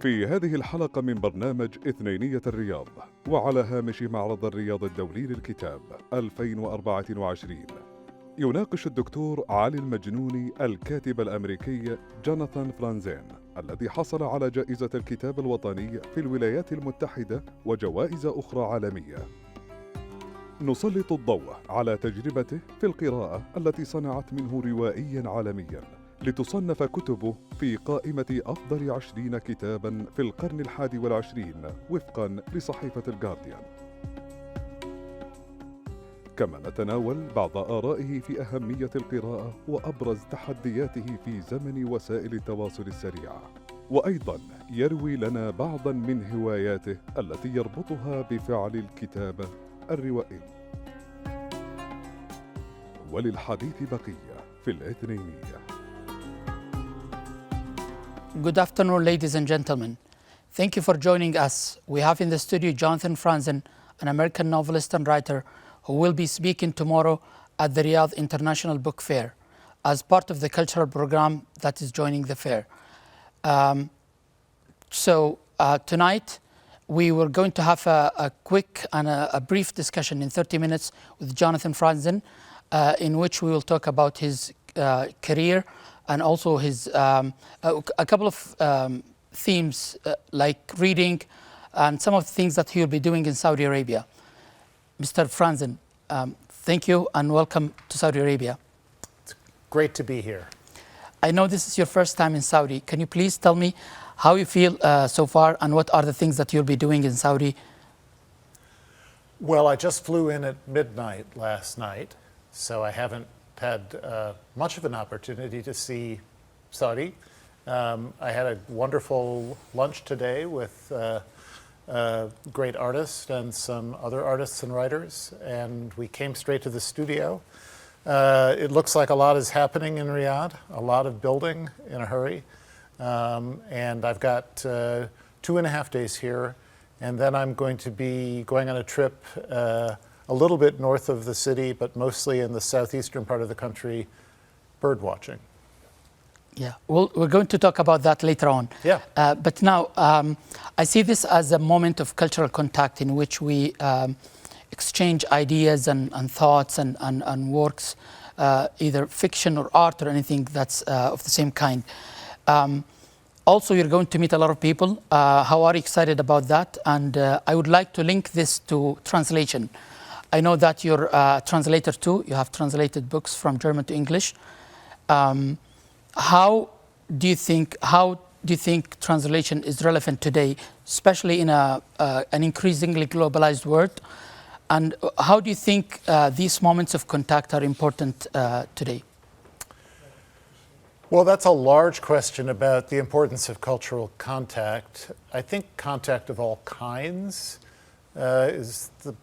في هذه الحلقة من برنامج اثنينية الرياض، وعلى هامش معرض الرياض الدولي للكتاب 2024، يناقش الدكتور علي المجنوني الكاتب الأمريكي جوناثان فرانزن الذي حصل على جائزة الكتاب الوطني في الولايات المتحدة وجوائز أخرى عالمية. نسلط الضوء على تجربته في القراءة التي صنعت منه روائيا عالميا لتصنف كتبه في قائمة أفضل 20 كتابا في القرن 21 وفقا لصحيفة الجارديان. كما نتناول بعض آرائه في أهمية القراءة وأبرز تحدياته في زمن وسائل التواصل السريعة، وأيضا يروي لنا بعضا من هواياته التي يربطها بفعل الكتابة الروائي. وللحديث بقية في الاثنينية. Good afternoon, ladies and gentlemen. Thank you for joining us. We have in the studio Jonnathan Franzen, an American novelist and writer who will be speaking tomorrow at the Riyadh International Book Fair as part of the cultural program that is joining the fair. Tonight we were going to have a quick and a brief discussion in 30 minutes with Jonnathan Franzen, in which we will talk about his career and also his a couple of themes like reading and some of the things that he will be doing in Saudi Arabia. Mr. Franzen, thank you and welcome to Saudi Arabia. It's great to be here. I know this is your first time in Saudi. Can you please tell me how you feel so far and what are the things that you'll be doing in Saudi? Well, I just flew in at midnight last night, so I haven't had much of an opportunity to see Saudi. I had a wonderful lunch today with a great artist and some other artists and writers, and we came straight to the studio. It looks like a lot is happening in Riyadh, a lot of building in a hurry, and I've got 2.5 days here, and then I'm going to be going on a trip a little bit north of the city, but mostly in the southeastern part of the country, bird watching. Yeah, well, we're going to talk about that later on. Yeah. But now, I see this as a moment of cultural contact in which we exchange ideas and thoughts and works, either fiction or art or anything that's of the same kind. Also, you're going to meet a lot of people. How are you excited about that? And I would like to link this to translation. I know that you're a translator too. You have translated books from German to English. How do you think translation is relevant today, especially in an increasingly globalized world? And how do you think these moments of contact are important today? Well, that's a large question about the importance of cultural contact. I think contact of all kinds is the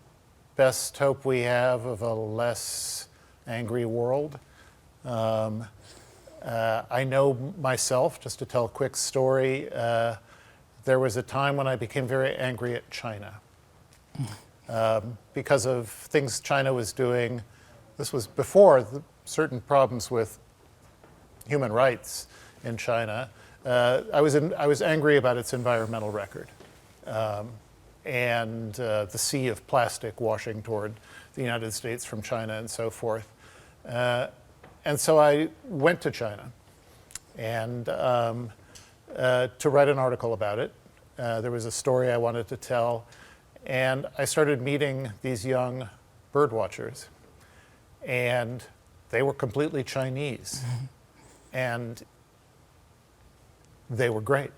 best hope we have of a less angry world. I know myself, just to tell a quick story, there was a time when I became very angry at China because of things China was doing. This was before certain problems with human rights in China. I was angry about its environmental record. And the sea of plastic washing toward the United States from China and so forth. And so I went to China and to write an article about it. There was a story I wanted to tell, and I started meeting these young bird watchers, and they were completely Chinese, and they were great.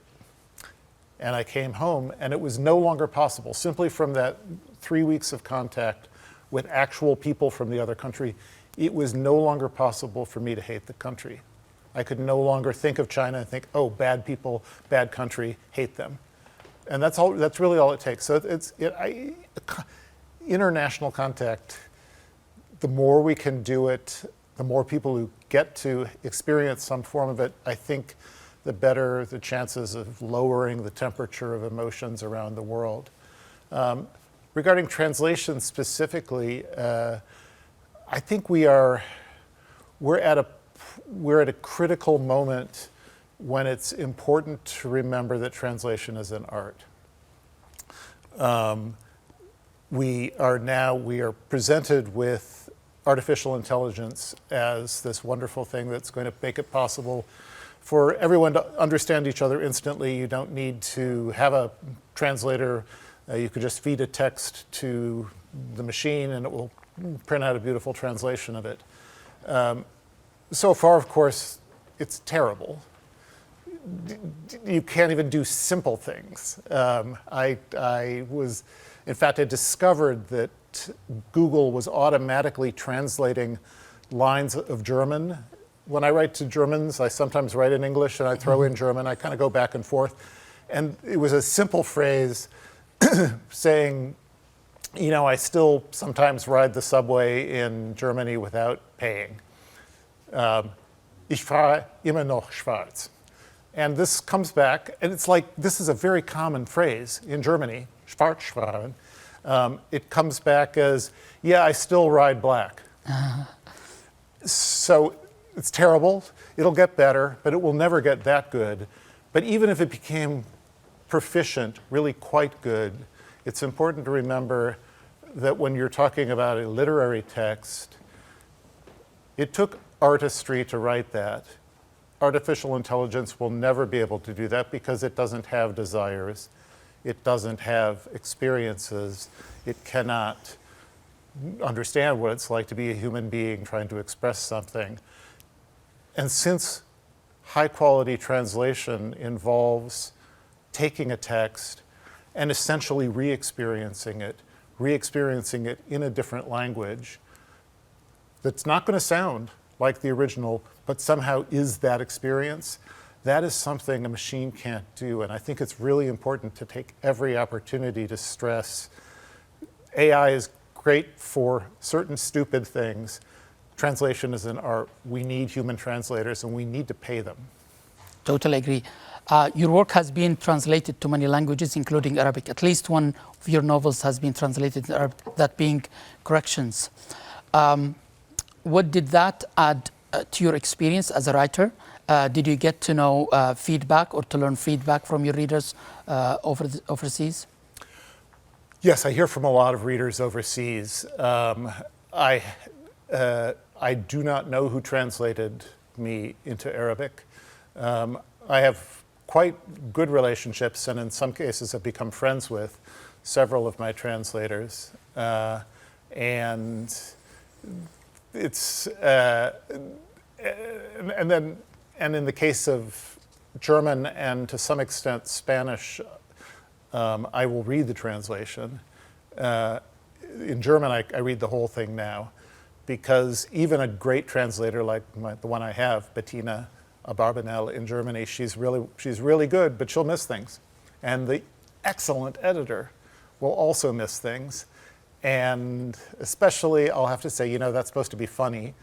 And I came home, and it was no longer possible, simply from that 3 weeks of contact with actual people from the other country, it was no longer possible for me to hate the country. I could no longer think of China and think, oh, bad people, bad country, hate them. And that's really all it takes. So international contact, the more we can do it, the more people who get to experience some form of it, I think the better the chances of lowering the temperature of emotions around the world. Regarding translation specifically, I think we're at a critical moment when it's important to remember that translation is an art. We are presented with artificial intelligence as this wonderful thing that's going to make it possible for everyone to understand each other instantly. You don't need to have a translator. You could just feed a text to the machine and it will print out a beautiful translation of it. So far, of course, it's terrible. You can't even do simple things. I discovered that Google was automatically translating lines of German. When I write to Germans, I sometimes write in English and I throw in German. I kind of go back and forth. And it was a simple phrase saying, you know, I still sometimes ride the subway in Germany without paying. Ich fahre immer noch schwarz. And this comes back, and it's like, this is a very common phrase in Germany, schwarz fahren. It comes back as, yeah, I still ride black. So it's terrible. It'll get better, but it will never get that good. But even if it became proficient, really quite good, it's important to remember that when you're talking about a literary text, it took artistry to write that. Artificial intelligence will never be able to do that because it doesn't have desires. It doesn't have experiences. It cannot understand what it's like to be a human being trying to express something. And since high-quality translation involves taking a text and essentially re-experiencing it in a different language that's not going to sound like the original, but somehow is that experience, that is something a machine can't do. And I think it's really important to take every opportunity to stress AI is great for certain stupid things. Translation is an art. We need human translators and we need to pay them. Totally agree. Your work has been translated to many languages, including Arabic. At least one of your novels has been translated to Arabic, that being Corrections. What did that add to your experience as a writer? Did you get to know feedback or to learn feedback from your readers overseas? Yes, I hear from a lot of readers overseas. I do not know who translated me into Arabic. I have quite good relationships, and in some cases have become friends with several of my translators. And it's and in the case of German and to some extent Spanish, I will read the translation. In German, I read the whole thing now, because even a great translator like the one I have, Bettina Barbanel in Germany, she's really good, but she'll miss things. And the excellent editor will also miss things. And especially, I'll have to say, you know, that's supposed to be funny.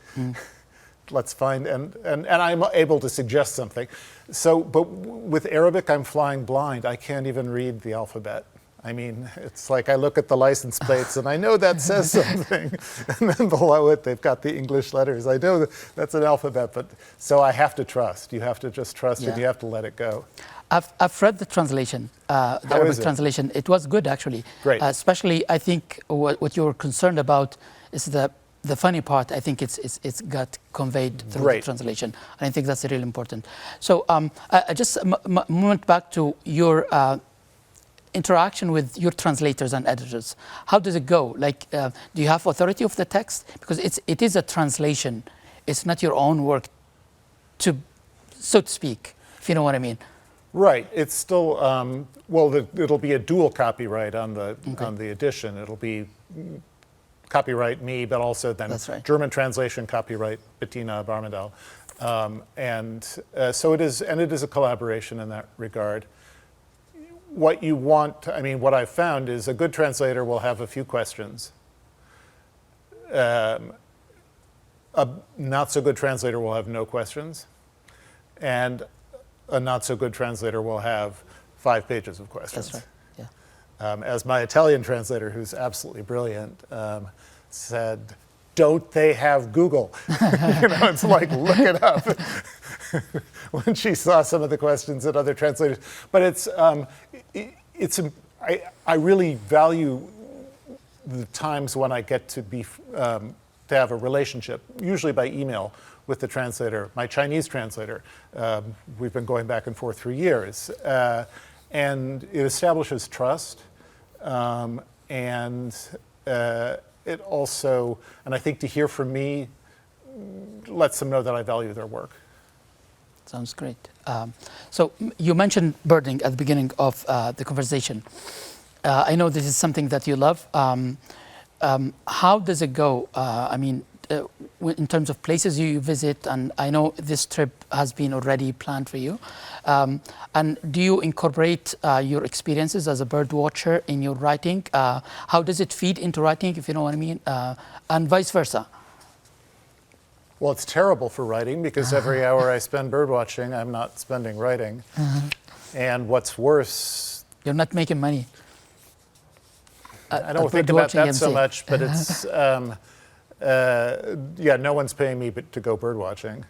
Let's find, and I'm able to suggest something. So, but with Arabic, I'm flying blind. I can't even read the alphabet. I mean, it's like I look at the license plates and I know that says something. And then below it, they've got the English letters. I know that's an alphabet, but so I have to trust. You have to just trust it. You have to let it go. I've read the translation, the Arabic translation. It was good, actually. Great. Especially, I think what you were concerned about is the funny part. I think it's got conveyed through the translation, and I think that's really important. So, I just a moment back to your interaction with your translators and editors. How does it go? Like, do you have authority of the text? Because it is a translation. It's not your own work, so to speak, if you know what I mean. Right. It's still, it'll be a dual copyright on the edition. It'll be copyright me, but also then German translation copyright Bettina Barmendal. So it is a collaboration in that regard. What you want, what I've found is a good translator will have a few questions. A not so good translator will have no questions. And a not so good translator will have 5 pages of questions. That's right, yeah. As my Italian translator, who's absolutely brilliant, said, "Don't they have Google?" You know, it's like, look it up. when she saw some of the questions that other translators. But I really value the times when I get to be to have a relationship, usually by email, with the translator, my Chinese translator. We've been going back and forth for years, and it establishes trust, and it also, and I think to hear from me lets them know that I value their work. Sounds great. So you mentioned birding at the beginning of the conversation. I know this is something that you love. How does it go? I mean, in terms of places you visit, and I know this trip has been already planned for you. And do you incorporate your experiences as a bird watcher in your writing? How does it feed into writing, if you know what I mean? And vice versa. Well, it's terrible for writing because every hour I spend bird watching, I'm not spending writing. And what's worse... You're not making money. I don't think about that so much, but it's... yeah, no one's paying me to go bird watching.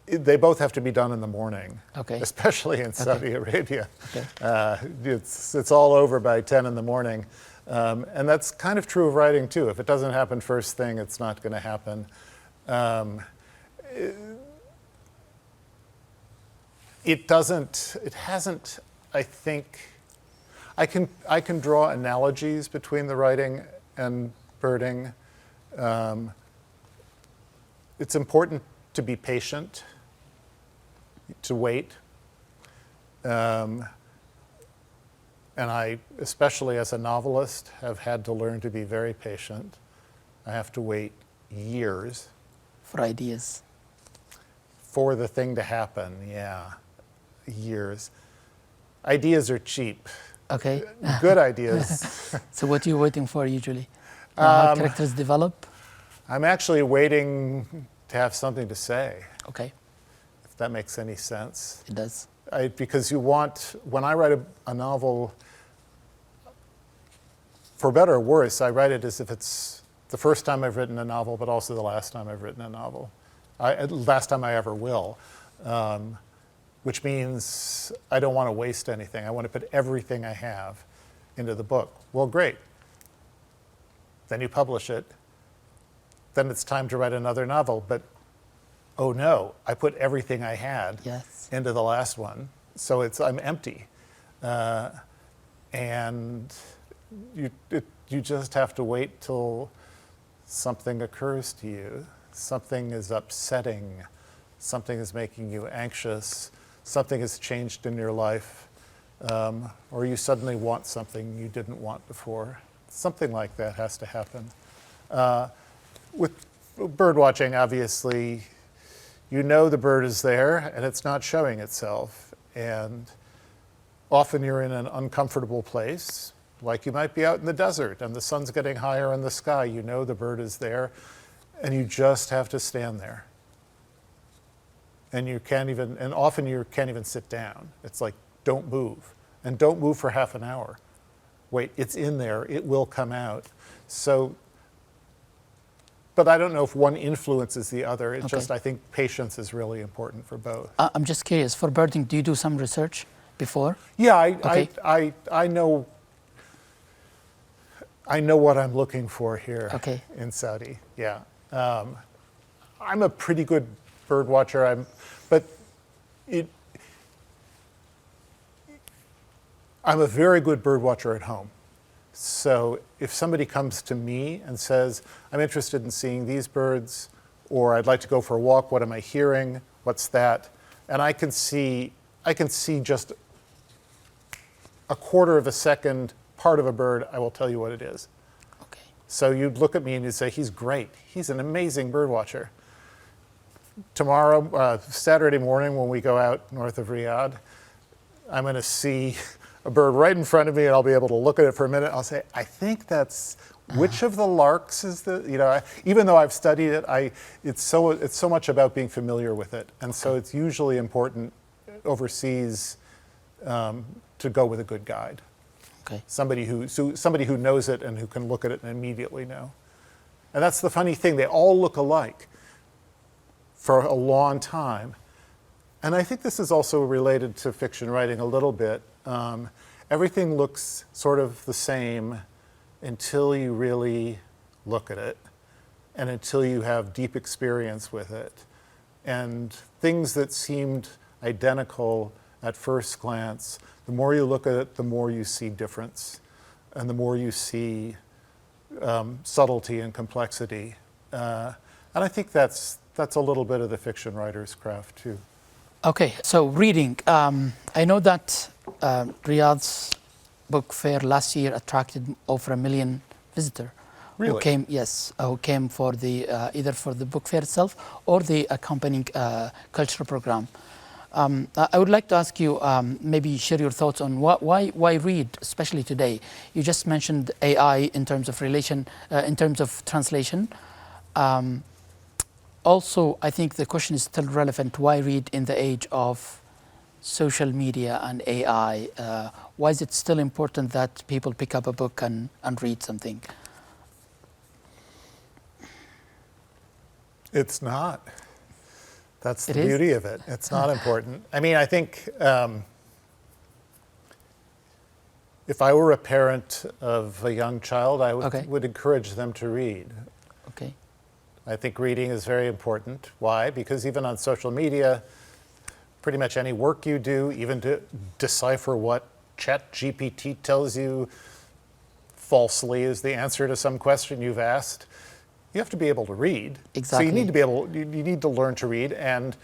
They both have to be done in the morning, especially in Saudi Arabia. It's all over by 10 in the morning. And that's kind of true of writing too. If it doesn't happen first thing, it's not going to happen. It hasn't, I think, I can draw analogies between the writing and birding. It's important to be patient, to wait. And I, especially as a novelist, have had to learn to be very patient. I have to wait years. For ideas. For the thing to happen, yeah. Years. Ideas are cheap. Okay. Good ideas. So what are you waiting for usually? How characters develop? I'm actually waiting to have something to say. Okay. If that makes any sense. It does. Because you want, when I write a novel, for better or worse, I write it as if it's the first time I've written a novel, but also the last time I've written a novel. Last time I ever will. Which means I don't want to waste anything. I want to put everything I have into the book. Well, great. Then you publish it. Then it's time to write another novel. But oh no, I put everything I had into the last one. So I'm empty. And you just have to wait till something occurs to you. Something is upsetting. Something is making you anxious. Something has changed in your life. Or you suddenly want something you didn't want before. Something like that has to happen. With bird watching, obviously, you know the bird is there and it's not showing itself. And often you're in an uncomfortable place, like you might be out in the desert and the sun's getting higher in the sky. You know the bird is there and you just have to stand there. And often you can't even sit down. It's like, don't move. And don't move for half an hour. Wait, it's in there, it will come out. So, but I don't know if one influences the other. It's just, I think patience is really important for both. I'm just curious, for birding, do you do some research before? Yeah, I know what I'm looking for here in Saudi, yeah. I'm a pretty good bird watcher, I'm a very good bird watcher at home. So if somebody comes to me and says, I'm interested in seeing these birds, or I'd like to go for a walk, what am I hearing, what's that? And I can see just a quarter of a second part of a bird, I will tell you what it is. Okay. So you'd look at me and you'd say, he's great, he's an amazing bird watcher. Tomorrow, Saturday morning when we go out north of Riyadh, I'm going to see a bird right in front of me and I'll be able to look at it for a minute. I'll say, I think that's, which of the larks is the, even though I've studied it, it's so much about being familiar with it. And so it's usually important overseas to go with a good guide. Okay. Somebody who knows it and who can look at it and immediately know. And that's the funny thing, they all look alike. for a long time. And I think this is also related to fiction writing a little bit. Everything looks sort of the same until you really look at it and until you have deep experience with it. And things that seemed identical at first glance, the more you look at it, the more you see difference and the more you see subtlety and complexity. And I think that's a little bit of the fiction writer's craft too. Okay, so reading. I know that Riyadh's book fair last year attracted over 1 million visitors. Really? Who came, yes, who came for the either for the book fair itself or the accompanying cultural program. I would like to ask you, maybe share your thoughts on why read, especially today. You just mentioned AI in terms of in terms of translation. Also, I think the question is still relevant. Why read in the age of social media and AI? Why is it still important that people pick up a book and read something? It's not. That's the beauty of it. It's not important. I mean, I think if I were a parent of a young child, I would encourage them to read. Okay. I think reading is very important. Why? Because even on social media, pretty much any work you do, even to decipher what ChatGPT tells you falsely is the answer to some question you've asked, you have to be able to read. Exactly. So you need to be able, you need to learn to read, and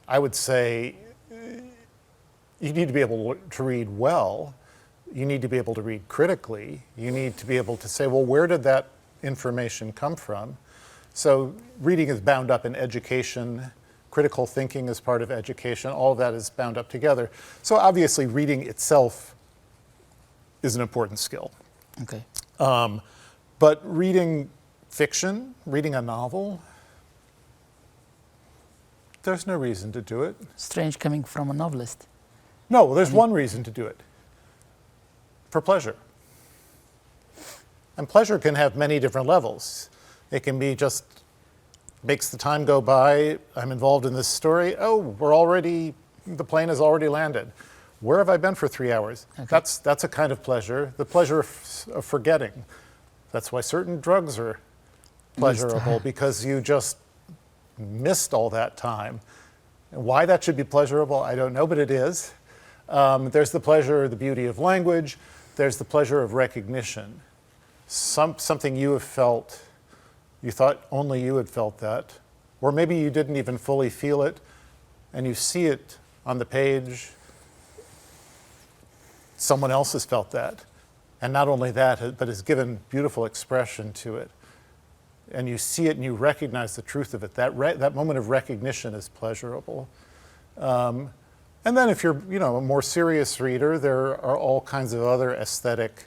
I would say you need to be able to read well. You need to be able to read critically. You need to be able to say, well, where did that information come from? So reading is bound up in education. Critical thinking is part of education. All of that is bound up together. So obviously reading itself is an important skill. Okay. But reading fiction, reading a novel, there's no reason to do it. Strange coming from a novelist. No, well, there's one reason to do it. For pleasure. And pleasure can have many different levels. It can be just makes the time go by. I'm involved in this story. Oh, the plane has already landed. Where have I been for 3 hours? Okay. That's a kind of pleasure. The pleasure of forgetting. That's why certain drugs are pleasurable, because you just missed all that time. And why that should be pleasurable, I don't know, but it is. There's the pleasure, the beauty of language. There's the pleasure of recognition. Something you have felt, you thought only you had felt that, or maybe you didn't even fully feel it, and you see it on the page. Someone else has felt that. And not only that, but has given beautiful expression to it. And you see it and you recognize the truth of it. That moment of recognition is pleasurable. And then if you're a more serious reader, there are all kinds of other aesthetic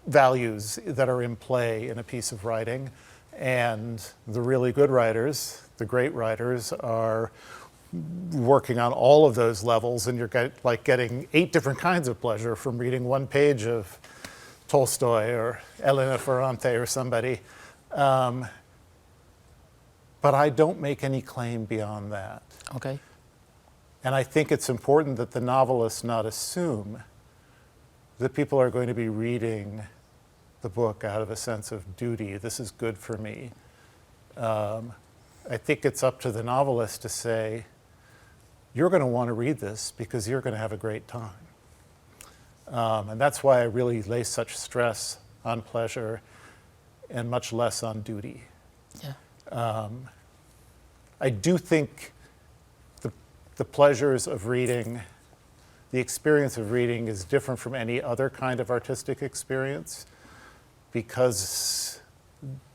values that are in play in a piece of writing. And the really good writers, the great writers, are working on all of those levels, and you're getting 8 different kinds of pleasure from reading one page of Tolstoy or Elena Ferrante or somebody. But I don't make any claim beyond that. Okay. And I think it's important that the novelists not assume that people are going to be reading the book out of a sense of duty. This is good for me. I think it's up to the novelist to say, you're going to want to read this because you're going to have a great time. And that's why I really lay such stress on pleasure and much less on duty. Yeah. I do think the pleasures of reading, the experience of reading is different from any other kind of artistic experience, because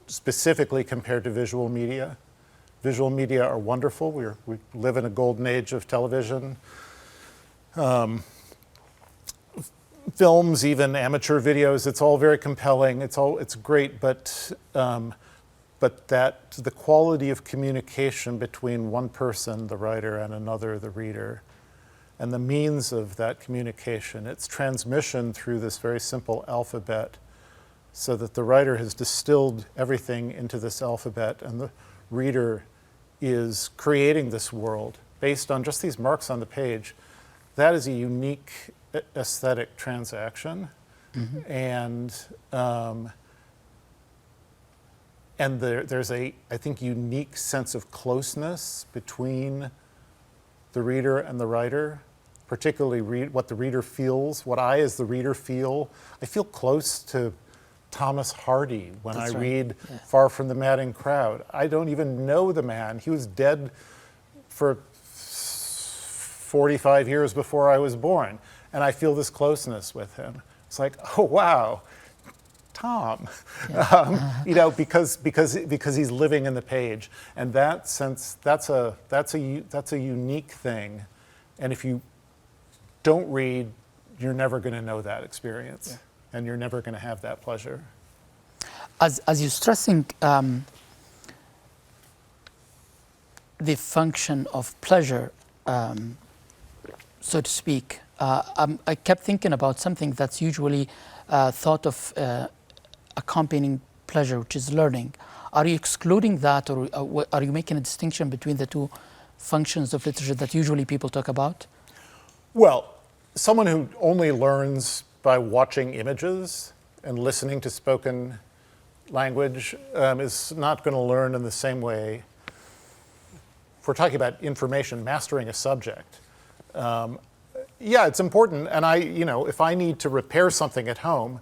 specifically compared to visual media are wonderful. We live in a golden age of television. Films, even amateur videos, it's all very compelling. It's great, but that the quality of communication between one person, the writer, and another, the reader, and the means of that communication, its transmission through this very simple alphabet, so that the writer has distilled everything into this alphabet, and the reader is creating this world based on just these marks on the page, that is a unique aesthetic transaction. Mm-hmm. And there's a, I think, unique sense of closeness between the reader and the writer, particularly what the reader feels, what I as the reader feel. I feel close to Thomas Hardy when I read Far from the Madding Crowd. I don't even know the man. He was dead for 45 years before I was born, and I feel this closeness with him. It's like, oh wow, Tom, you know, because he's living in the page, and that sense, that's a unique thing, and if you don't read, you're never going to know that experience, and you're never going to have that pleasure. As you're stressing the function of pleasure, so to speak, I kept thinking about something that's usually thought of accompanying pleasure, which is learning. Are you excluding that, or are you making a distinction between the two functions of literature that usually people talk about? Well, someone who only learns by watching images and listening to spoken language is not going to learn in the same way. If we're talking about information, mastering a subject, yeah, it's important. And if I need to repair something at home,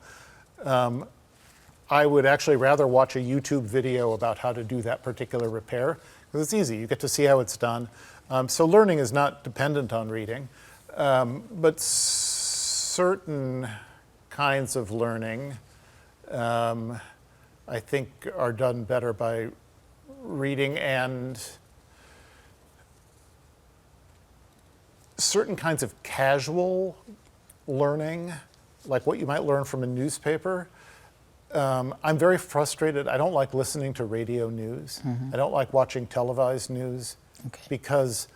I would actually rather watch a YouTube video about how to do that particular repair, because it's easy. You get to see how it's done. So learning is not dependent on reading, but certain kinds of learning, I think, are done better by reading, and certain kinds of casual learning, like what you might learn from a newspaper. I'm very frustrated. I don't like listening to radio news. Mm-hmm. I don't like watching televised news, because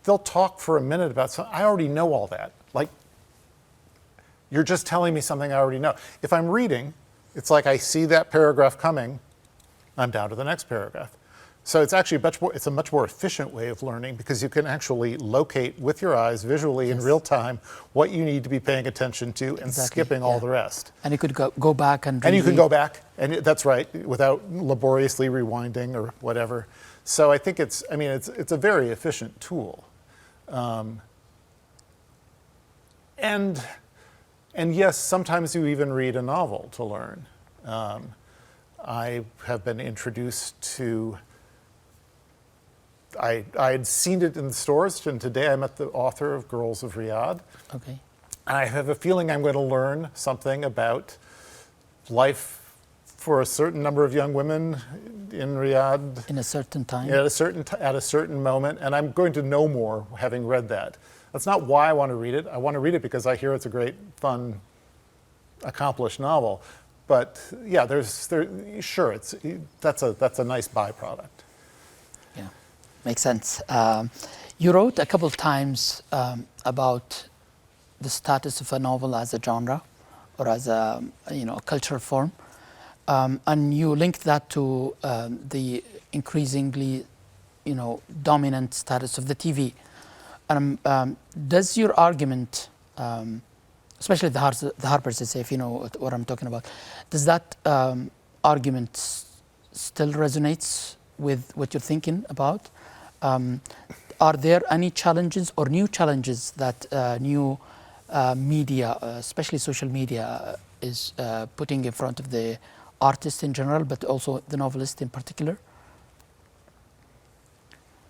they'll talk for a minute about something. I already know all that. Like, you're just telling me something I already know. If I'm reading, it's like I see that paragraph coming, I'm down to the next paragraph. So it's actually it's a much more efficient way of learning, because you can actually locate with your eyes visually in real time what you need to be paying attention to, and skipping all the rest. And you could go back and you can go back, and that's right, without laboriously rewinding or whatever. So I think it's a very efficient tool. And yes, sometimes you even read a novel to learn. I have been introduced to, I had seen it in the stores, and today I met the author of Girls of Riyadh. Okay. And I have a feeling I'm going to learn something about life for a certain number of young women in Riyadh. In a certain time. At a certain moment, and I'm going to know more having read that. That's not why I want to read it. I want to read it because I hear it's a great, fun, accomplished novel. But yeah, that's a nice byproduct. Yeah, makes sense. You wrote a couple of times about the status of a novel as a genre, or as a cultural form, and you linked that to the increasingly dominant status of the TV. Does your argument, especially the Harper's essay, if you know what I'm talking about, does that argument still resonates with what you're thinking about? Are there any challenges or new challenges that new media, especially social media, is putting in front of the artist in general, but also the novelist in particular?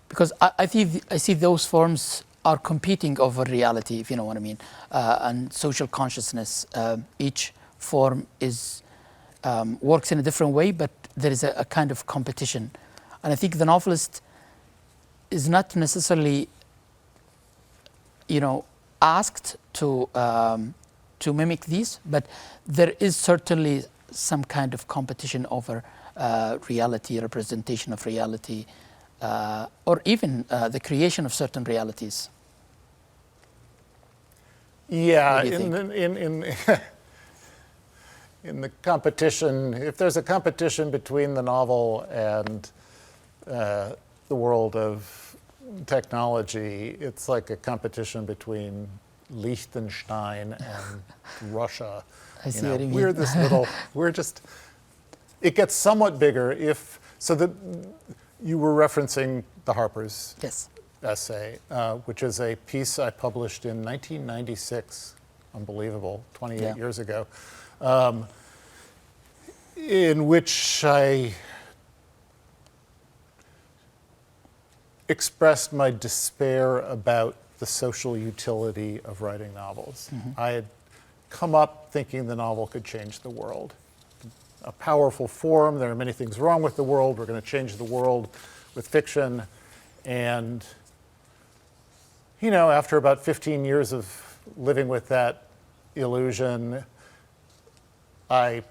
Because I see those forms are competing over reality, if you know what I mean, and social consciousness. Each form works in a different way, but there is a kind of competition. And I think the novelist is not necessarily, asked to mimic these, but there is certainly some kind of competition over reality, representation of reality, or even the creation of certain realities. Yeah, in the competition, if there's a competition between the novel and the world of technology, it's like a competition between Liechtenstein and Russia. I see what you mean. We're this little, it gets somewhat bigger if, so that you were referencing the Harper's Yes. essay, which is a piece I published in 1996, unbelievable, 28 years ago, in which I expressed my despair about the social utility of writing novels. I had come up thinking the novel could change the world. A powerful form, there are many things wrong with the world, we're going to change the world with fiction. And, you know, after about 15 years of living with that illusion, I,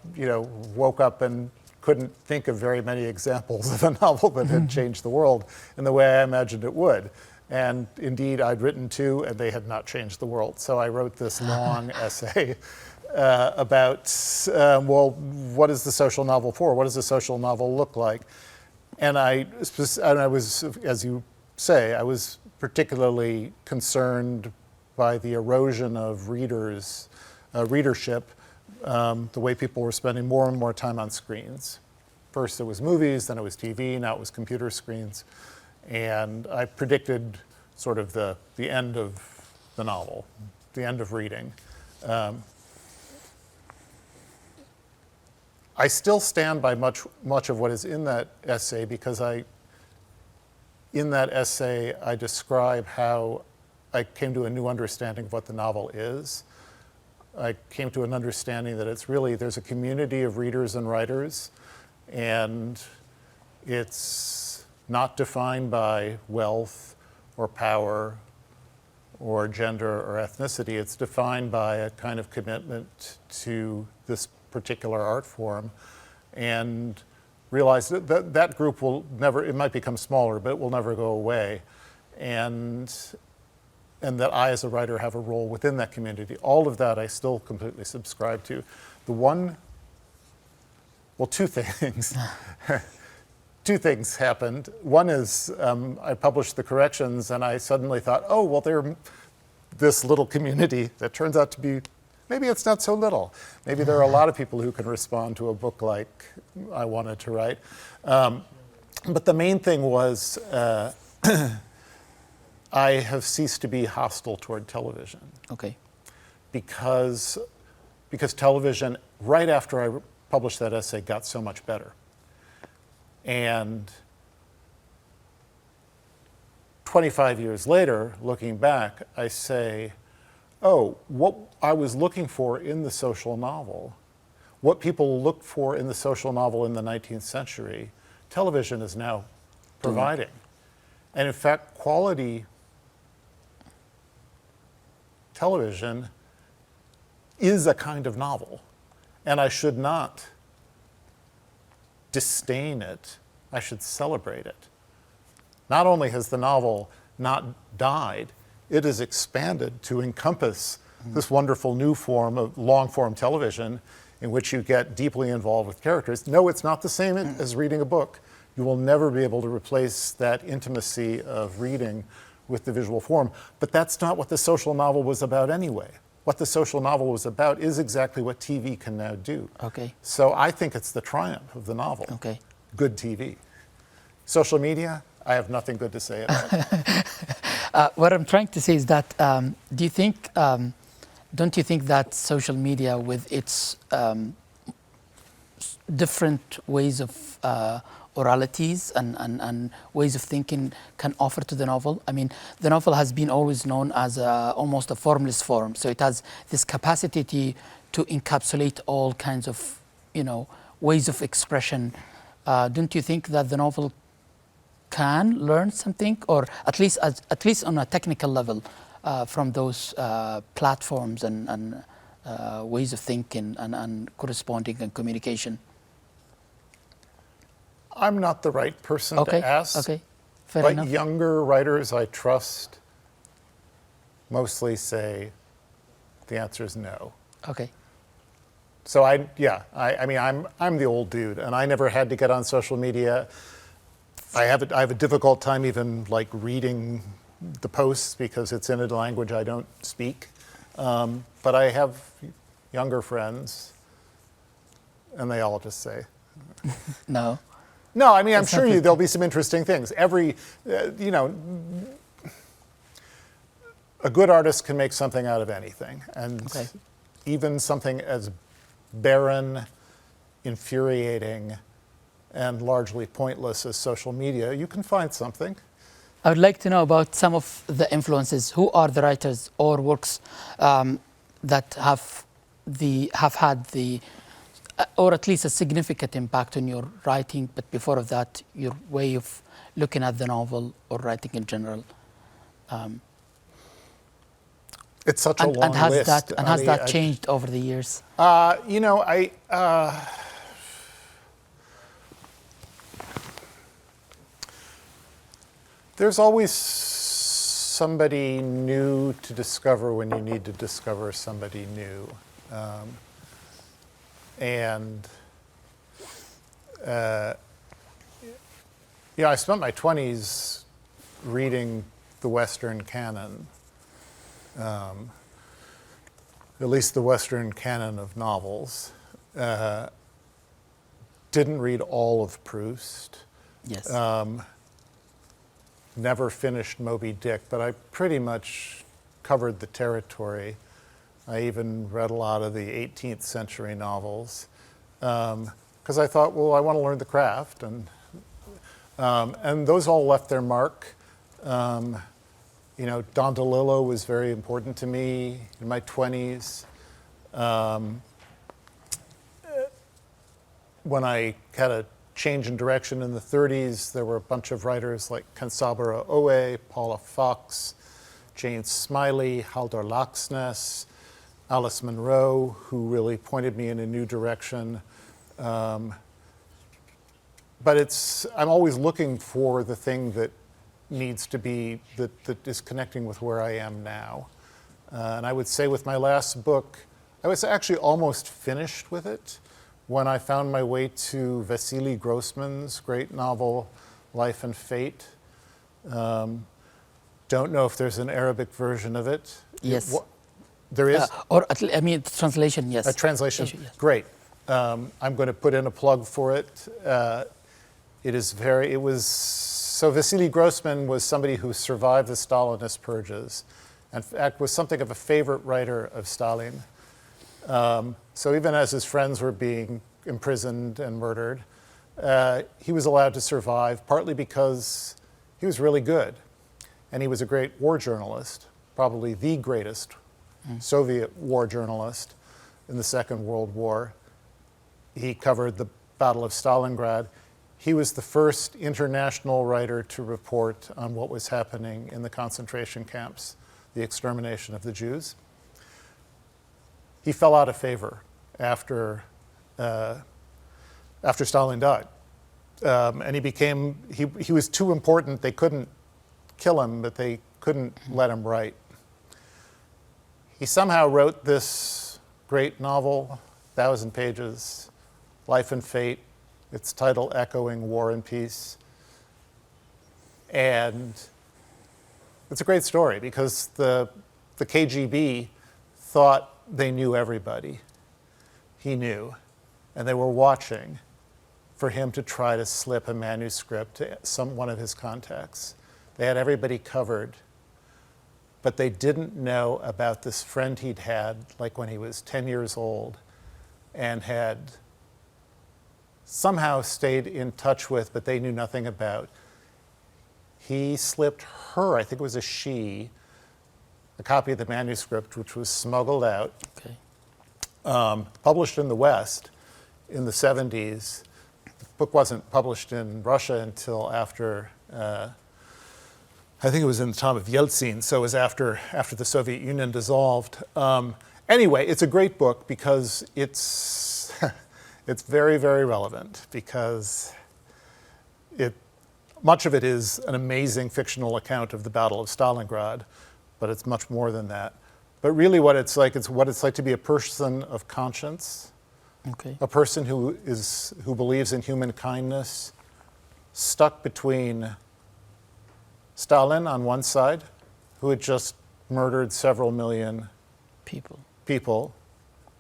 woke up and couldn't think of very many examples of a novel that had changed the world in the way I imagined it would. And indeed, I'd written two, and they had not changed the world. So I wrote this long essay about, what is the social novel for? What does a social novel look like? And I was, as you say, I was particularly concerned by the erosion of readership, the way people were spending more and more time on screens. First it was movies, then it was TV, now it was computer screens. And I predicted sort of the end of the novel, the end of reading. I still stand by much of what is in that essay because in that essay I describe how I came to a new understanding of what the novel is. I came to an understanding that there's a community of readers and writers, and it's not defined by wealth or power or gender or ethnicity. It's defined by a kind of commitment to this particular art form, and realize that group will never, it might become smaller, but it will never go away. And that I, as a writer, have a role within that community. All of that I still completely subscribe to. Two things. Two things happened. One is I published the corrections, and I suddenly thought, they're this little community that turns out to be, maybe it's not so little. Maybe there are a lot of people who can respond to a book like I wanted to write. But the main thing was I have ceased to be hostile toward television. Okay. Because television, right after I published that essay, got so much better. And 25 years later, looking back, I say, what I was looking for in the social novel, what people looked for in the social novel in the 19th century, television is now providing. And in fact, quality television is a kind of novel, and I should not disdain it, I should celebrate it. Not only has the novel not died, it has expanded to encompass this wonderful new form of long-form television in which you get deeply involved with characters. No, it's not the same as reading a book. You will never be able to replace that intimacy of reading with the visual form. But that's not what the social novel was about anyway. What the social novel was about is exactly what TV can now do. Okay. So I think it's the triumph of the novel. Okay. Good TV. Social media, I have nothing good to say about. What I'm trying to say is that don't you think that social media, with its different ways of oralities and ways of thinking, can offer to the novel? I mean, the novel has been always known as almost a formless form, so it has this capacity to encapsulate all kinds of, ways of expression. Don't you think that the novel can learn something, or at least on a technical level, from those platforms and ways of thinking and corresponding and communication? I'm not the right person to ask. Okay, fair but enough. Younger writers I trust mostly say the answer is no. Okay. So I mean, I'm the old dude, and I never had to get on social media. I have a difficult time even like reading the posts because it's in a language I don't speak. But I have younger friends, and they all just say, No. No, I mean, I'm sure there'll be some interesting things. A good artist can make something out of anything. And even something as barren, infuriating, and largely pointless as social media, you can find something. I would like to know about some of the influences. Who are the writers or works that have had or at least a significant impact on your writing, but before of that, your way of looking at the novel or writing in general? It's such a long list. Has that changed over the years? There's always somebody new to discover when you need to discover somebody new. I spent my 20s reading the Western canon, at least the Western canon of novels. Didn't read all of Proust. Yes. Never finished Moby Dick, but I pretty much covered the territory. I even read a lot of the 18th century novels because I thought, well, I want to learn the craft, and those all left their mark. Don DeLillo was very important to me in my 20s. When I had a change in direction in the 30s, there were a bunch of writers like Kensaburo Oe, Paula Fox, Jane Smiley, Haldor Laxness, Alice Munro, who really pointed me in a new direction. But I'm always looking for the thing that needs to be, that is connecting with where I am now. And I would say with my last book, I was actually almost finished with it when I found my way to Vasily Grossman's great novel, Life and Fate. Don't know if there's an Arabic version of it. Yes. There is? Translation, yes. A translation, Yes. Great. I'm going to put in a plug for it. So Vasily Grossman was somebody who survived the Stalinist purges. In fact, was something of a favorite writer of Stalin. So even as his friends were being imprisoned and murdered, he was allowed to survive, partly because he was really good. And he was a great war journalist, probably the greatest Soviet war journalist in the Second World War. He covered the Battle of Stalingrad. He was the first international writer to report on what was happening in the concentration camps, the extermination of the Jews. He fell out of favor after Stalin died. And he was too important. They couldn't kill him, but they couldn't let him write. He somehow wrote this great novel, 1,000 pages, Life and Fate, its title echoing War and Peace. And it's a great story because the KGB thought they knew everybody. He knew. And they were watching for him to try to slip a manuscript to one of his contacts. They had everybody covered, but they didn't know about this friend he'd had, like when he was 10 years old, and had somehow stayed in touch with, but they knew nothing about. He slipped her, I think it was a she, a copy of the manuscript, which was smuggled out, published in the West in the 70s. The book wasn't published in Russia until after, I think it was in the time of Yeltsin, so it was after the Soviet Union dissolved. Anyway, it's a great book because it's very, very relevant because much of it is an amazing fictional account of the Battle of Stalingrad, but it's much more than that. But really what it's like to be a person of conscience Okay. A person who believes in human kindness, stuck between Stalin on one side, who had just murdered several million people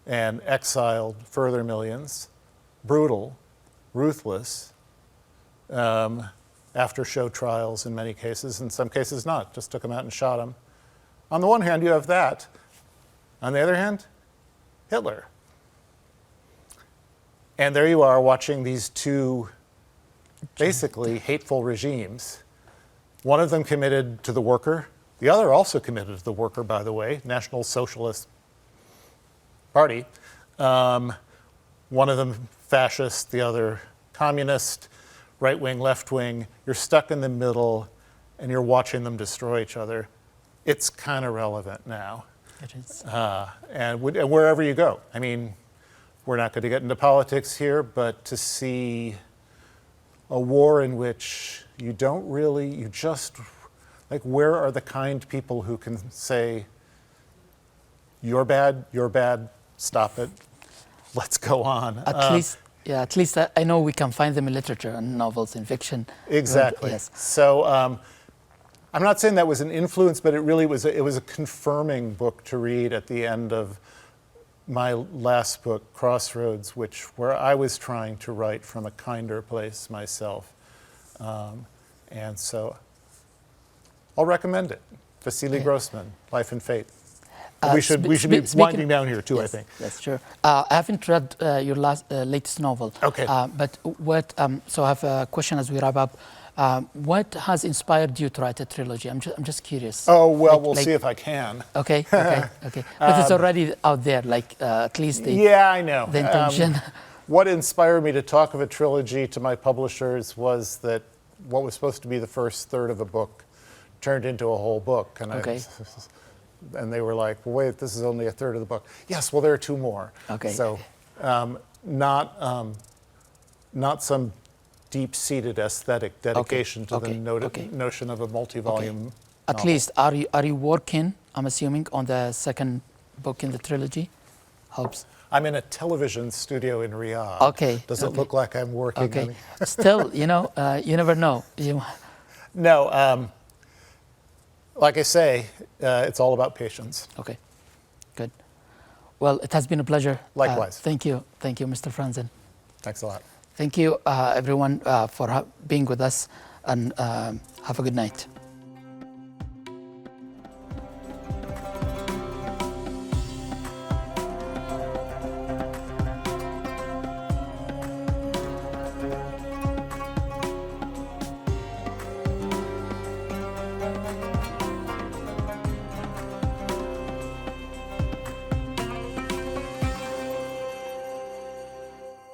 and exiled further millions, brutal, ruthless, after show trials in many cases, in some cases not, just took them out and shot them. On the one hand, you have that. On the other hand, Hitler. And there you are watching these two basically hateful regimes. One of them committed to the worker, the other also committed to the worker, by the way, National Socialist Party. One of them fascist, the other communist, right wing, left wing. You're stuck in the middle and you're watching them destroy each other. It's kind of relevant now. It is. And wherever you go. I mean, we're not going to get into politics here, but to see a war in which you don't really, you just, like, where are the kind people who can say, you're bad, stop it, let's go on. At least I know we can find them in literature and novels and fiction. Exactly. Yes. So I'm not saying that was an influence, but it really was, it was a confirming book to read at the end of my last book, Crossroads, where I was trying to write from a kinder place myself. And so I'll recommend it. Vasily Grossman, Life and Fate. We should be winding down here too, yes, I think. That's true. I haven't read your latest novel. Okay. But what? So I have a question as we wrap up. What has inspired you to write a trilogy? I'm just curious. Oh well, we'll see if I can. Okay. But it's already out there. At least I know. The intention. What inspired me to talk of a trilogy to my publishers was that what was supposed to be the first third of a book turned into a whole book, and and they were like, well, wait, this is only a third of the book. Yes, well, there are two more. Okay. So not some deep-seated aesthetic dedication to the notion of a multi-volume At novel. least, are you working, I'm assuming, on the second book in the trilogy? Hopes. I'm in a television studio in Riyadh. Okay. Does it look like I'm working? Okay. Still, you never know. No, like I say, it's all about patience. Okay, good. Well, it has been a pleasure. Likewise. Thank you, Mr. Franzin. Thanks a lot. Thank you, everyone, for being with us, and have a good night.